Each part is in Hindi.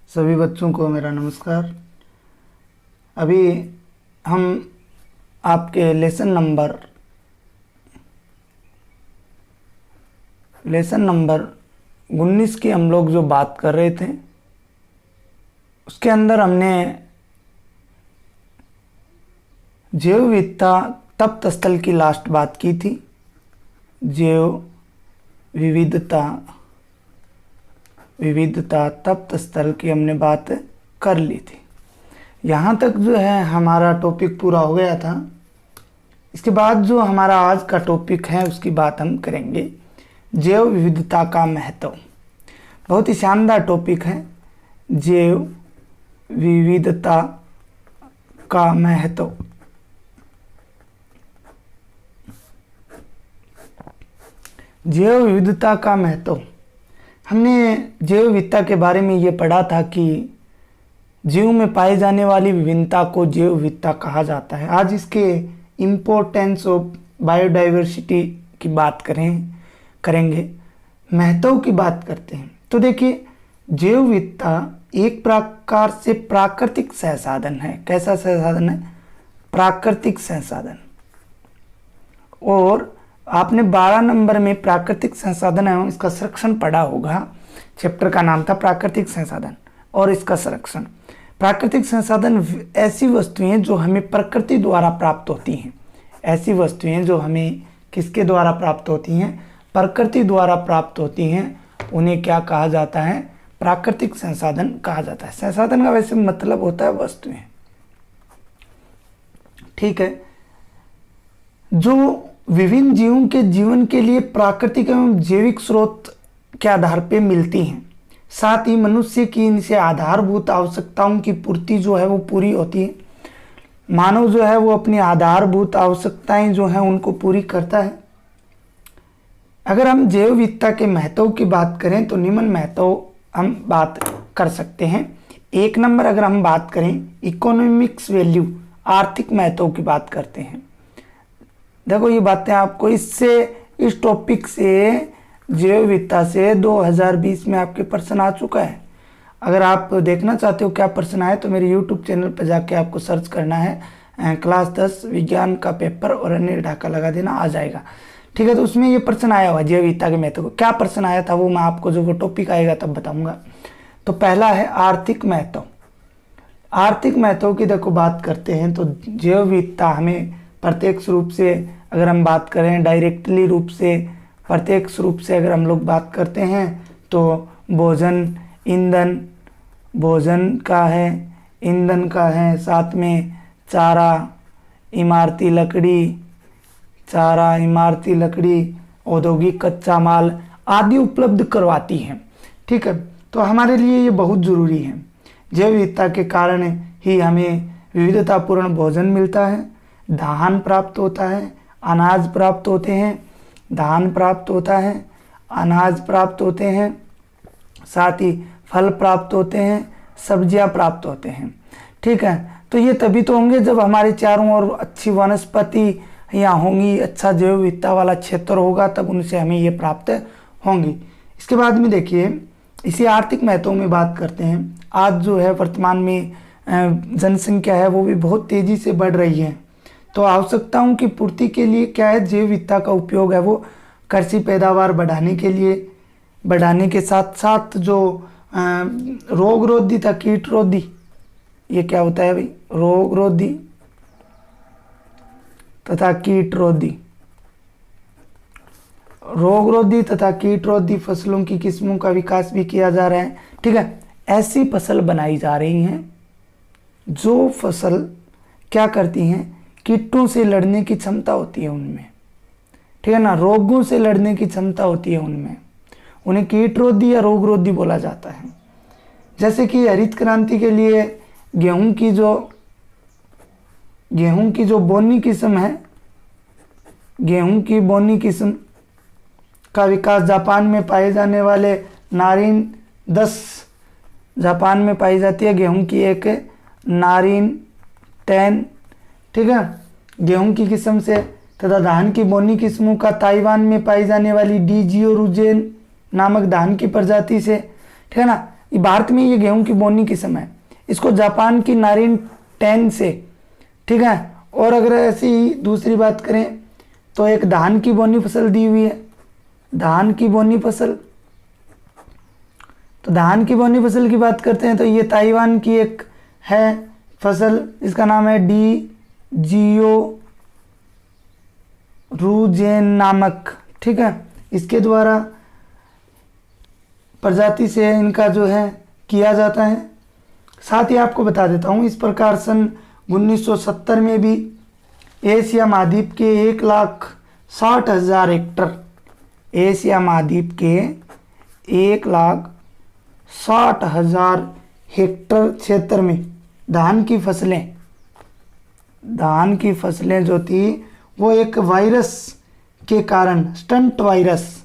सभी बच्चों को मेरा नमस्कार। अभी हम आपके लेसन नंबर 19 की हम लोग जो बात कर रहे थे उसके अंदर हमने जैव विविधता तप्त स्थल की लास्ट बात की थी। जैव विविधता तप्त स्थल की हमने बात कर ली थी। यहाँ तक जो है हमारा टॉपिक पूरा हो गया था। इसके बाद जो हमारा आज का टॉपिक है उसकी बात हम करेंगे, जैव विविधता का महत्व। बहुत ही शानदार टॉपिक है, जैव विविधता का महत्व। जैव विविधता का महत्व, हमने जैव विविधता के बारे में ये पढ़ा था कि जीव में पाई जाने वाली विभिन्नता को जैव विविधता कहा जाता है। आज इसके इम्पोर्टेंस ऑफ बायोडाइवर्सिटी की बात करेंगे, महत्व की बात करते हैं। तो देखिए, जैव विविधता एक प्रकार से प्राकृतिक संसाधन है। कैसा संसाधन है? प्राकृतिक संसाधन। और आपने 12 नंबर में प्राकृतिक संसाधन एवं इसका संरक्षण पढ़ा होगा। चैप्टर का नाम था प्राकृतिक संसाधन और इसका संरक्षण। प्राकृतिक संसाधन ऐसी वस्तुएं जो हमें प्रकृति द्वारा प्राप्त होती हैं। ऐसी वस्तुएं जो हमें किसके द्वारा प्राप्त होती हैं? प्रकृति द्वारा प्राप्त होती हैं। उन्हें क्या कहा जाता है? प्राकृतिक संसाधन कहा जाता है। संसाधन का वैसे मतलब होता है वस्तुएं, ठीक है, जो विभिन्न जीवों के जीवन के लिए प्राकृतिक एवं जैविक स्रोत के आधार पे मिलती हैं। साथ ही मनुष्य की इनसे आधारभूत आवश्यकताओं की पूर्ति जो है वो पूरी होती है। मानव जो है वो अपनी आधारभूत आवश्यकताएं जो हैं उनको पूरी करता है। अगर हम जैव विविधता के महत्व की बात करें तो निम्न महत्व हम बात कर सकते हैं। 1 नंबर अगर हम बात करें इकोनॉमिक्स वैल्यू, आर्थिक महत्व की बात करते हैं। देखो, ये बातें आपको इस टॉपिक से, जैव विविधता से 2020 में आपके प्रश्न आ चुका है। अगर आप देखना चाहते हो क्या प्रश्न आए तो मेरे YouTube चैनल पर जाके आपको सर्च करना है क्लास 10 विज्ञान का पेपर और अन्य ढाका लगा देना, आ जाएगा, ठीक है। तो उसमें ये प्रश्न आया हुआ जैव विविधता के महत्व को। क्या प्रश्न आया था वो मैं आपको जब वो टॉपिक आएगा तब बताऊंगा। तो पहला है आर्थिक महत्व। आर्थिक महत्व की देखो बात करते हैं तो जैव विविधता हमें प्रत्यक्ष रूप से अगर हम बात करें, डायरेक्टली रूप से, प्रत्यक्ष रूप से अगर हम लोग बात करते हैं तो भोजन, ईंधन, भोजन का है, ईंधन का है, साथ में चारा, इमारती लकड़ी, औद्योगिक कच्चा माल आदि उपलब्ध करवाती हैं, ठीक है। तो हमारे लिए ये बहुत ज़रूरी है। जैव विविधता के कारण ही हमें विविधतापूर्ण भोजन मिलता है, धान प्राप्त होता है, अनाज प्राप्त होते हैं, धान प्राप्त होता है, अनाज प्राप्त होते हैं, साथ ही फल प्राप्त होते हैं, सब्जियां प्राप्त होते हैं, ठीक है। तो ये तभी तो होंगे जब हमारे चारों ओर अच्छी वनस्पति यहाँ होंगी, अच्छा जैव विविधता वाला क्षेत्र होगा, तब उनसे हमें ये प्राप्त होंगी। इसके बाद में देखिए, इसी आर्थिक महत्व में बात करते हैं। आज जो है वर्तमान में जनसंख्या है वो भी बहुत तेज़ी से बढ़ रही है। तो आवश्यकताओं की पूर्ति के लिए क्या है, जैव विविधता का उपयोग है वो कृषि पैदावार बढ़ाने के साथ साथ जो रोग रोधी तथा कीट रोधी, ये क्या होता है भाई, रोग रोधी तथा कीट रोधी फसलों की किस्मों का विकास भी किया जा रहा है, ठीक है। ऐसी फसल बनाई जा रही हैं जो फसल क्या करती हैं, कीटों से लड़ने की क्षमता होती है उनमें, ठीक है ना, रोगों से लड़ने की क्षमता होती है उनमें, उन्हें कीटरोधी या रोग रोधी बोला जाता है। जैसे कि हरित क्रांति के लिए गेहूं की जो बोनी किस्म है, गेहूं की बोनी किस्म का विकास जापान में पाए जाने वाले नारिन 10, जापान में पाई जाती है गेहूं की एक नारिन 10, ठीक है, गेहूं की किस्म से, तथा धान की बोनी किस्मों का ताइवान में पाई जाने वाली डी जियोरुजेन नामक धान की प्रजाति से, ठीक है ना। ये भारत में ये गेहूं की बोनी की समय है। इसको जापान की नारिन 10 से, ठीक है। और अगर ऐसी दूसरी बात करें तो एक धान की बोनी फसल दी हुई है, धान की बोनी फसल। तो धान की बोनी फसल की बात करते हैं तो ये ताइवान की एक है फसल, इसका नाम है डी जियो रूजेन नामक, ठीक है। इसके द्वारा प्रजाति से इनका जो है किया जाता है। साथ ही आपको बता देता हूँ, इस प्रकार सन 1970 में भी एशिया महाद्वीप के 1,60,000 हेक्टर, एशिया महाद्वीप के 1,60,000 हेक्टर क्षेत्र में धान की फसलें जो थी वो एक वायरस के कारण, stunt virus,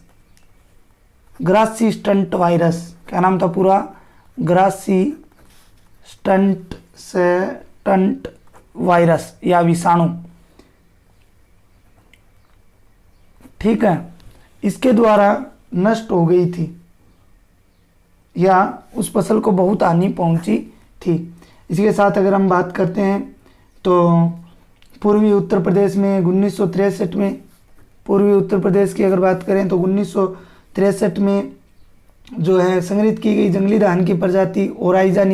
grassy stunt virus, क्या नाम था पूरा, ग्रासी स्टंट वायरस या विषाणु, ठीक है, इसके द्वारा नष्ट हो गई थी या उस फसल को बहुत हानि पहुंची थी। इसी के साथ अगर हम बात करते हैं तो पूर्वी उत्तर प्रदेश में 1963 में, पूर्वी उत्तर प्रदेश की अगर बात करें तो 1963 में जो है संग्रहित की गई जंगली धान की प्रजाति ओराइजा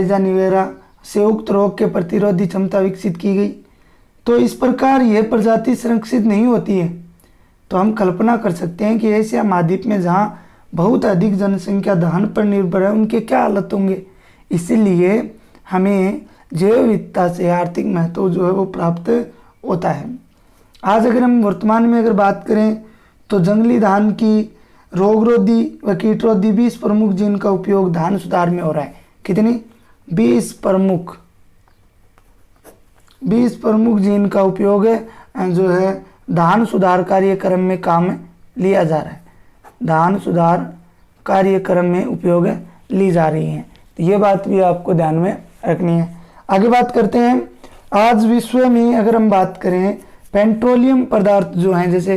निवेरा से उक्त रोग के प्रतिरोधी क्षमता विकसित की गई। तो इस प्रकार यह प्रजाति संरक्षित नहीं होती है तो हम कल्पना कर सकते हैं कि एशिया महाद्वीप में जहाँ बहुत अधिक जनसंख्या धान पर निर्भर है उनके क्या हालत होंगे। इसीलिए हमें जैव विविधता से आर्थिक महत्व जो है वो प्राप्त होता है। आज अगर हम वर्तमान में अगर बात करें तो जंगली धान की रोगरोधी व कीटरोधी 20 प्रमुख जीन का उपयोग धान सुधार में हो रहा है। कितनी? 20 प्रमुख जीन का उपयोग जो है धान सुधार कार्यक्रम में काम लिया जा रहा है, धान सुधार कार्यक्रम में उपयोग ली जा रही है। तो ये बात भी आपको ध्यान में रखनी है। आगे बात करते हैं, आज विश्व में अगर हम बात करें पेट्रोलियम पदार्थ जो हैं, जैसे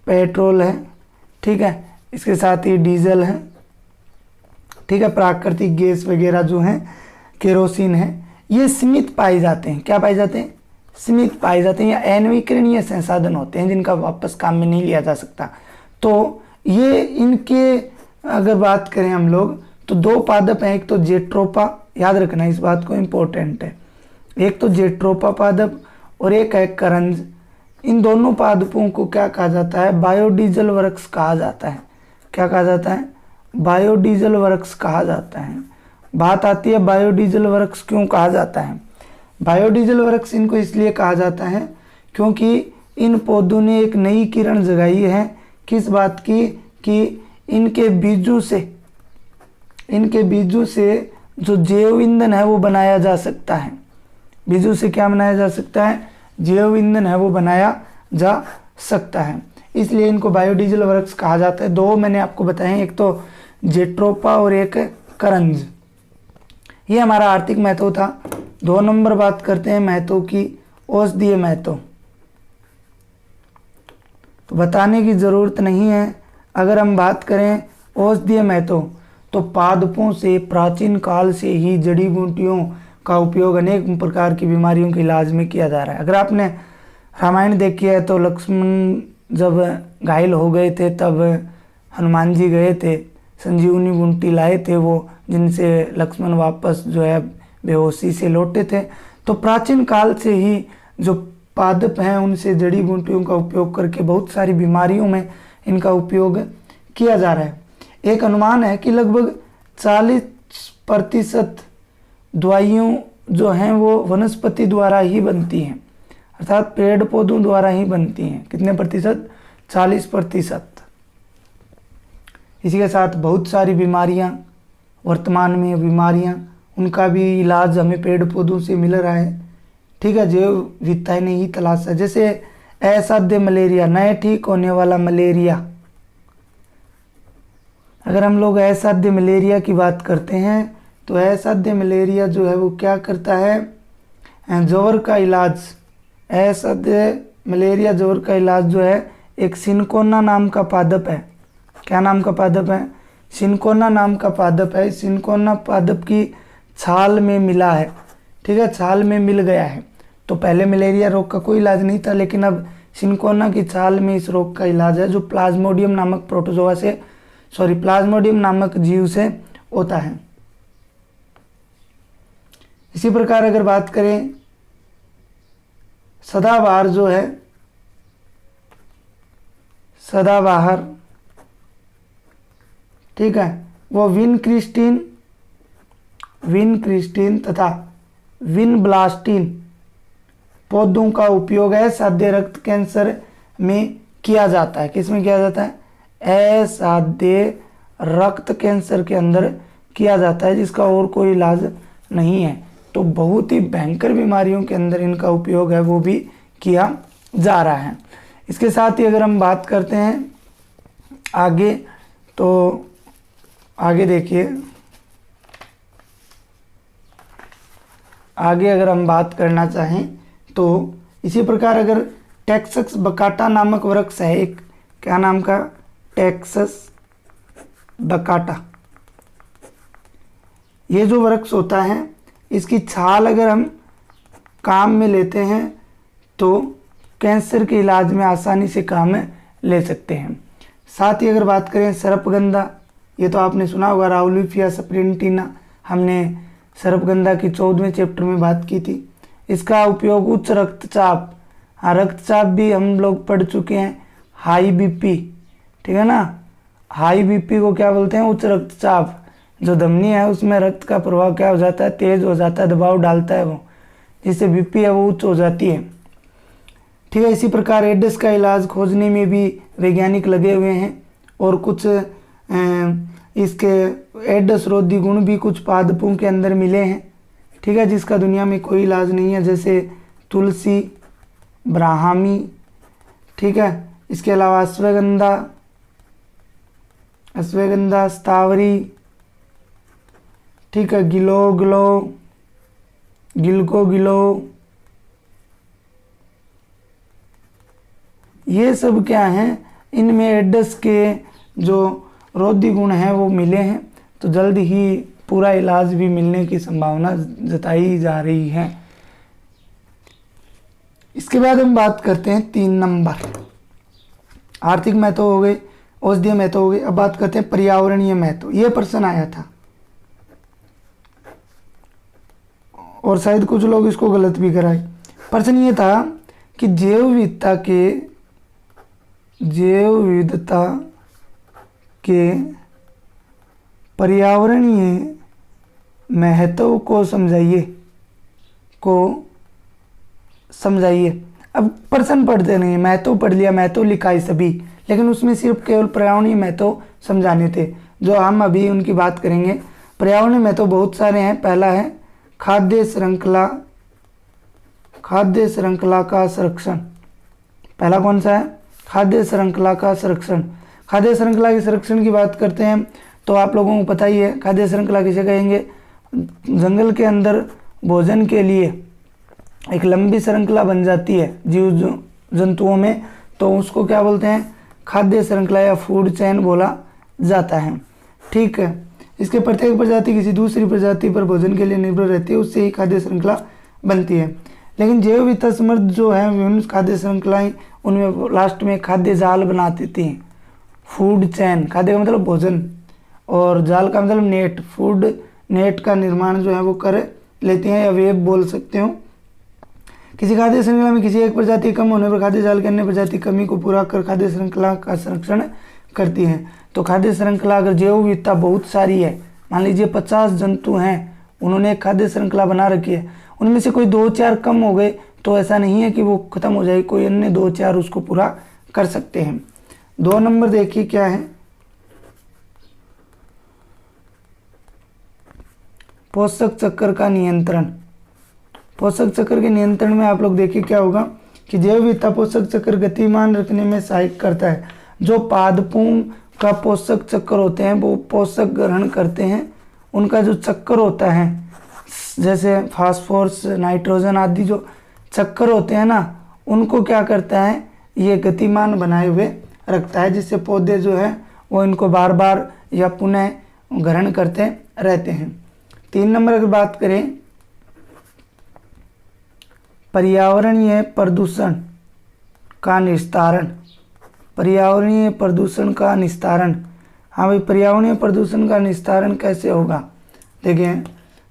पेट्रोल है, ठीक है, इसके साथ ही डीजल है, ठीक है, प्राकृतिक गैस वगैरह जो हैं, केरोसिन है, ये सीमित पाए जाते हैं। क्या पाए जाते हैं? सीमित पाए जाते हैं या अनवीकरणीय संसाधन होते हैं जिनका वापस काम में नहीं लिया जा सकता। तो ये इनके अगर बात करें हम लोग तो 2 पादप हैं, एक तो जेट्रोपा, याद रखना इस बात को, इम्पोर्टेंट है, एक तो जेट्रोपा पादप और एक है करंज। इन दोनों पादपों को क्या कहा जाता है? बायोडीजल वृक्ष कहा जाता है। क्या कहा जाता है? बायोडीजल वृक्ष कहा जाता है। बात आती है बायोडीजल वृक्ष क्यों कहा जाता है? बायोडीजल वृक्ष इनको इसलिए कहा जाता है क्योंकि इन पौधों ने एक नई किरण जगाई है। किस बात की? कि इनके बीजों से जो जैव ईंधन है वो बनाया जा सकता है। बीजों से क्या बनाया जा सकता है? जैव ईंधन है वो बनाया जा सकता है, इसलिए इनको बायोडीजल वृक्ष कहा जाता है। 2 मैंने आपको बताए, एक तो जेट्रोपा और एक करंज। ये हमारा आर्थिक महत्व था। 2 नंबर बात करते हैं महत्व की, औषधीय महत्व। तो बताने की ज़रूरत नहीं है। अगर हम बात करें औषधीय महत्व तो पादपों से प्राचीन काल से ही जड़ी बूटियों का उपयोग अनेक प्रकार की बीमारियों के इलाज में किया जा रहा है। अगर आपने रामायण देखी है तो लक्ष्मण जब घायल हो गए थे तब हनुमान जी गए थे, संजीवनी बूटी लाए थे वो, जिनसे लक्ष्मण वापस जो है बेहोशी से लौटे थे। तो प्राचीन काल से ही जो पादप हैं उनसे जड़ी बूटियों का उपयोग करके बहुत सारी बीमारियों में इनका उपयोग किया जा रहा है। एक अनुमान है कि लगभग 40% दवाइयों जो हैं वो वनस्पति द्वारा ही बनती हैं, अर्थात पेड़ पौधों द्वारा ही बनती हैं। कितने प्रतिशत? 40%। इसी के साथ बहुत सारी बीमारियां, वर्तमान में बीमारियां, उनका भी इलाज हमें पेड़ पौधों से मिल रहा है, ठीक है, जैव विविधता ने ही तलाशा। जैसे असाध्य मलेरिया, नए ठीक होने वाला मलेरिया। अगर हम लोग असाध्य मलेरिया की बात करते हैं तो असाध्य मलेरिया जो है वो क्या करता है? ज्वर का इलाज, असाध्य मलेरिया ज्वर का इलाज जो है एक सिनकोना नाम का पादप है। क्या नाम का पादप है? सिनकोना नाम का पादप है। सिनकोना पादप की छाल में मिला है, ठीक है, छाल में मिल गया है। तो पहले मलेरिया रोग का कोई इलाज नहीं था, लेकिन अब सिनकोना की छाल में इस रोग का इलाज है, जो प्लाज्मोडियम नामक प्रोटोजोआ से प्लाज्मोडियम नामक जीव से होता है। इसी प्रकार अगर बात करें सदाबहार जो है, सदाबहार, ठीक है, वो विन क्रिस्टीन तथा विन ब्लास्टीन पौधों का उपयोग असाध्य रक्त कैंसर में किया जाता है। किस में किया जाता है? असाध्य रक्त कैंसर के अंदर किया जाता है, जिसका और कोई इलाज नहीं है। तो बहुत ही भयंकर बीमारियों के अंदर इनका उपयोग है वो भी किया जा रहा है। इसके साथ ही अगर हम बात करते हैं आगे, तो आगे देखिए, आगे अगर हम बात करना चाहें तो इसी प्रकार अगर टेक्सस बकाटा नामक वृक्ष है एक, क्या नाम का? टेक्सस बकाटा। ये जो वृक्ष होता है, इसकी छाल अगर हम काम में लेते हैं तो कैंसर के इलाज में आसानी से काम ले सकते हैं। साथ ही अगर बात करें सर्पगंधा, ये तो आपने सुना होगा, राउलिफिया स्प्रिंटिना, हमने सर्पगंधा की 14वें चैप्टर में बात की थी। इसका उपयोग उच्च रक्तचाप, हाँ रक्तचाप भी हम लोग पढ़ चुके हैं, हाई बीपी, ठीक है ना, हाई बीपी को क्या बोलते हैं? उच्च रक्तचाप। जो धमनी है उसमें रक्त का प्रवाह क्या हो जाता है? तेज हो जाता है, दबाव डालता है वो, जिससे बीपी है वो उच्च हो जाती है, ठीक है। इसी प्रकार एड्स का इलाज खोजने में भी वैज्ञानिक लगे हुए हैं, और कुछ इसके एड्स रोधी गुण भी कुछ पादपों के अंदर मिले हैं, ठीक है, जिसका दुनिया में कोई इलाज नहीं है, जैसे तुलसी, ब्राह्मी, ठीक है। इसके अलावा अश्वगंधा, स्थावरी, ठीक है, गिलको, ये सब क्या हैं? इनमें एड्स के जो रोधी गुण हैं वो मिले हैं, तो जल्द ही पूरा इलाज भी मिलने की संभावना जताई जा रही है। इसके बाद हम बात करते हैं 3 नंबर, आर्थिक महत्व हो गए, औषधीय महत्व हो गए। अब बात करते हैं पर्यावरणीय महत्व। ये प्रश्न आया था और शायद कुछ लोग इसको गलत भी कराए। प्रश्न ये था कि जैव विविधता के पर्यावरणीय महत्व को समझाइए। अब प्रश्न पढ़ते नहीं, महत्व पढ़ लिया, महत्व लिखा है सभी, लेकिन उसमें सिर्फ केवल पर्यावरणीय महत्व समझाने थे, जो हम अभी उनकी बात करेंगे। पर्यावरणीय महत्व बहुत सारे हैं। पहला है खाद्य श्रृंखला का संरक्षण। पहला कौन सा है? खाद्य श्रृंखला का संरक्षण। खाद्य श्रृंखला के संरक्षण की बात करते हैं तो आप लोगों को पता ही है खाद्य श्रृंखला किसे कहेंगे? जंगल के अंदर भोजन के लिए एक लंबी श्रृंखला बन जाती है जीव जंतुओं में, तो उसको क्या बोलते हैं? खाद्य श्रृंखला या फूड चेन बोला जाता है, ठीक है। इसके प्रत्येक प्रजाति किसी दूसरी प्रजाति पर भोजन के लिए निर्भर रहती है, उससे ही खाद्य श्रृंखला बनती है। लेकिन जैव विविधता समृद्ध जो है विभिन्न खाद्य श्रृंखलाएं, उनमें लास्ट में खाद्य जाल बना देती हैं। फूड चैन, खाद्य का मतलब भोजन, और जाल का मतलब नेट, फूड नेट का निर्माण जो है वो कर लेती हैं, या वेब बोल सकते हो। किसी खाद्य श्रृंखला में किसी एक प्रजाति कम होने पर खाद्य जाल की अन्य प्रजाति कमी को पूरा कर खाद्य श्रृंखला का संरक्षण करती है। तो खाद्य श्रृंखला अगर जैव विविधता बहुत सारी है, मान लीजिए 50 जंतु हैं, उन्होंने एक खाद्य श्रृंखला बना रखी है, उनमें से कोई 2-4 कम हो गए तो ऐसा नहीं है कि वो खत्म हो जाए, कोई अन्य 2-4 उसको पूरा कर सकते हैं। 2 नंबर देखिए क्या है? पोषक चक्र का नियंत्रण। पोषक चक्र के नियंत्रण में आप लोग देखिए क्या होगा कि जैव विविधता पोषक चक्र गतिमान रखने में सहायक करता है। जो पादपों का पोषक चक्र होते हैं वो पोषक ग्रहण करते हैं, उनका जो चक्कर होता है, जैसे फास्फोरस, नाइट्रोजन आदि जो चक्कर होते हैं ना, उनको क्या करता है? ये गतिमान बनाए हुए रखता है, जिससे पौधे जो है वो इनको बार बार या पुनः ग्रहण करते रहते हैं। 3 नंबर अगर बात करें पर्यावरणीय प्रदूषण का निस्तारण, पर्यावरणीय प्रदूषण का निस्तारण। हाँ भाई, पर्यावरणीय प्रदूषण का निस्तारण कैसे होगा? देखिए,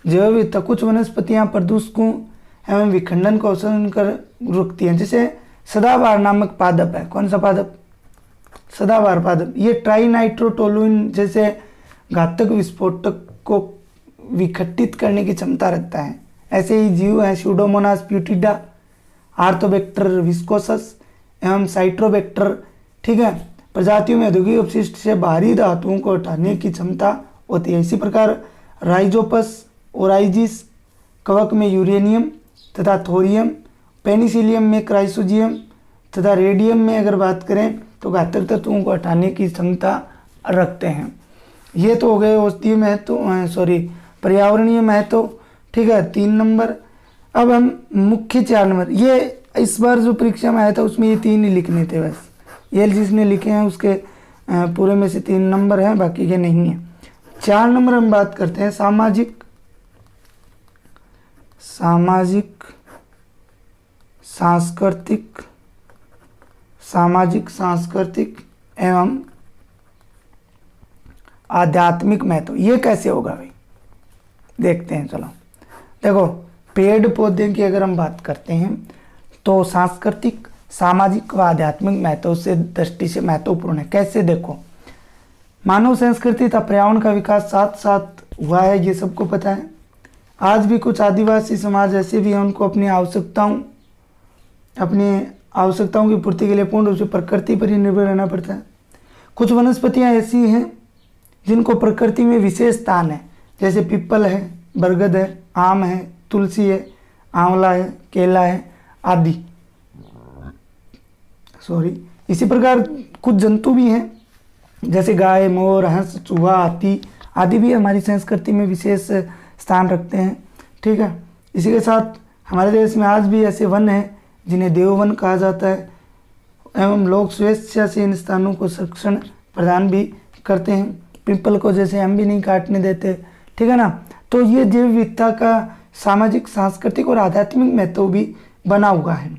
जैव विविधता, कुछ वनस्पतियां प्रदूषकों एवं विखंडन को अवशोषण कर रुकती हैं, जैसे सदाबहार नामक पादप है। कौन सा पादप? सदाबहार पादप। ये ट्राइनाइट्रोटोलुइन जैसे घातक विस्फोटक को विघटित करने की क्षमता रखता है। ऐसे ही जीव हैं स्यूडोमोनास प्यूटिडा, आर्थोबैक्टर विस्कोसस एवं साइट्रोबैक्टर, ठीक है, प्रजातियों में औद्योगिक अपशिष्ट से बाहरी धातुओं को हटाने की क्षमता होती है। इसी प्रकार राइजोपस ओराइजिस कवक में यूरेनियम तथा थोरियम, पेनिसिलियम में क्राइसोजियम तथा रेडियम में अगर बात करें तो घातक तत्वों को हटाने की क्षमता रखते हैं। ये तो हो गए औषधीय महत्व, पर्यावरणीय महत्व, ठीक है, 3 नंबर। अब हम मुख्य 4 नंबर, ये इस बार जो परीक्षा में आया था उसमें ये 3 ही लिखने थे बस। ये जिसने लिखे हैं उसके पूरे में से 3 नंबर हैं, बाकी के नहीं है। 4 नंबर हम बात करते हैं सामाजिक सांस्कृतिक एवं आध्यात्मिक महत्व। ये कैसे होगा भाई, देखते हैं। चलो देखो, पेड़ पौधे की अगर हम बात करते हैं तो सांस्कृतिक, सामाजिक व आध्यात्मिक महत्व से दृष्टि से महत्वपूर्ण है। कैसे? देखो, मानव संस्कृति तथा पर्यावरण का विकास साथ साथ हुआ है, ये सबको पता है। आज भी कुछ आदिवासी समाज ऐसे भी हैं, उनको अपनी आवश्यकताओं की पूर्ति के लिए पूर्ण रूप से प्रकृति पर ही निर्भर रहना पड़ता है। कुछ वनस्पतियां ऐसी हैं जिनको प्रकृति में विशेष स्थान है, जैसे पीपल है, बरगद है, आम है, तुलसी है, आंवला है, केला है आदि। इसी प्रकार कुछ जंतु भी हैं, जैसे गाय, मोर, हंस, चूहा, हाथी आदि भी हमारी संस्कृति में विशेष स्थान रखते हैं, ठीक है। इसी के साथ हमारे देश में आज भी ऐसे वन हैं जिन्हें देववन कहा जाता है, एवं लोग स्वेच्छा से इन स्थानों को संरक्षण प्रदान भी करते हैं। पीपल को जैसे हम भी नहीं काटने देते, ठीक है ना। तो ये जैव विविधता का सामाजिक, सांस्कृतिक और आध्यात्मिक महत्व भी बना हुआ है।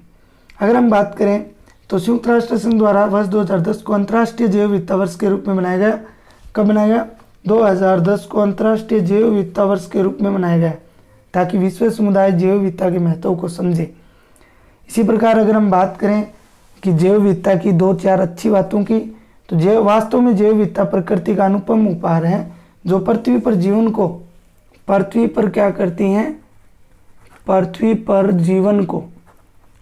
अगर हम बात करें तो संयुक्त राष्ट्र संघ द्वारा वर्ष 2010 को अंतर्राष्ट्रीय जैव विविधता वर्ष के रूप में मनाया गया। कब मनाया गया? 2010 को अंतर्राष्ट्रीय जैव विविधता वर्ष के रूप में मनाया गया, ताकि विश्व समुदाय जैव विविधता के महत्व को समझे। इसी प्रकार अगर हम बात करें कि जैव विविधता की 2-4 अच्छी बातों की, तो वास्तव में जैव विविधता प्रकृति का अनुपम उपहार है, जो पृथ्वी पर जीवन को, पृथ्वी पर क्या करती हैं? पृथ्वी पर जीवन को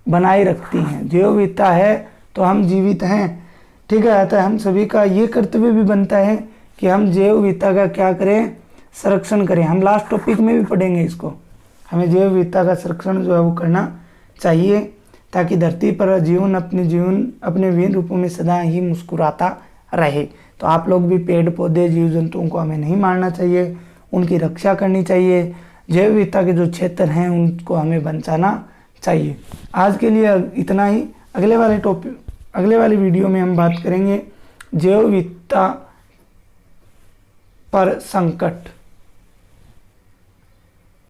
बनाए रखती हैं। जैव विविधता है तो हम जीवित हैं, ठीक है। अतः हम सभी का ये कर्तव्य भी बनता है कि हम जैव विविधता का क्या करें? संरक्षण करें। हम लास्ट टॉपिक में भी पढ़ेंगे इसको। हमें जैव विविधता का संरक्षण जो है वो करना चाहिए, ताकि धरती पर जीवन अपने विभिन्न रूपों में सदा ही मुस्कुराता रहे। तो आप लोग भी पेड़ पौधे, जीव जंतुओं को हमें नहीं मारना चाहिए, उनकी रक्षा करनी चाहिए। जैव विविधता के जो क्षेत्र हैं उनको हमें बचाना चाहिए। आज के लिए इतना ही। अगले वाले वीडियो में हम बात करेंगे जैव विविधता पर संकट।